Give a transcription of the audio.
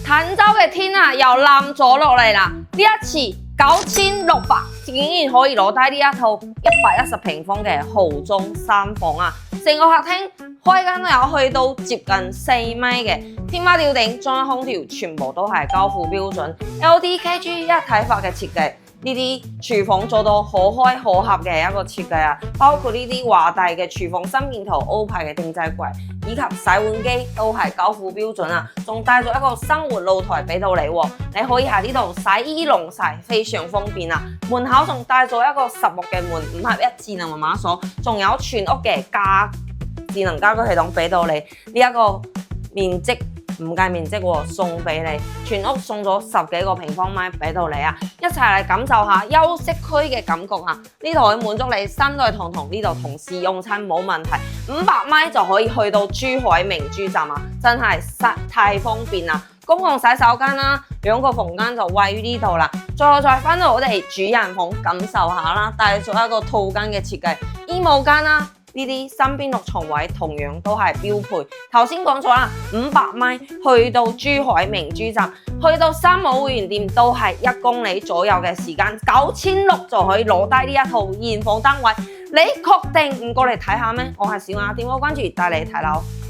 陳州嘅天啊，又冧咗落嚟啦！呢一次9600，竟然可以攞低呢一套110平方嘅豪裝3房啊！成個客廳開間都有去到接近4米嘅，天花吊頂、中央空調全部都係交付標準 ，LDKG 一體化嘅設計。呢啲廚房做到可開可合嘅一個設計啊，包括呢啲華大嘅廚房新面圖 O 牌嘅定制櫃，以及洗碗機都係交付標準啊，仲帶咗一個生活露台俾到你喎，你可以喺呢度洗衣晾曬，非常方便啊！門口仲帶咗一個實木嘅門，5合1智能密碼鎖，仲有全屋嘅智能家居系統俾到你，呢一個面積。唔計面積喎，送俾你，全屋送咗10幾個平方米俾到你啊！一齊嚟感受下休息區嘅感覺啊！呢度可以滿足你三代同堂，呢度同事用餐冇問題，500米就可以去到珠海明珠站啊！真係太方便啦！公共洗手間啦，2個房間就位於呢度啦。最後再翻到我哋主人房感受下啦，帶咗一個套間嘅設計，衣帽間啦。呢啲身邊6床位同樣都係標配。頭先講咗啦，500米去到珠海明珠站，去到三毛會員店都係1公里左右嘅時間，9600就可以攞低呢一套現房單位。你確定唔過嚟睇下咩？我係小雅，點個關注帶你睇樓。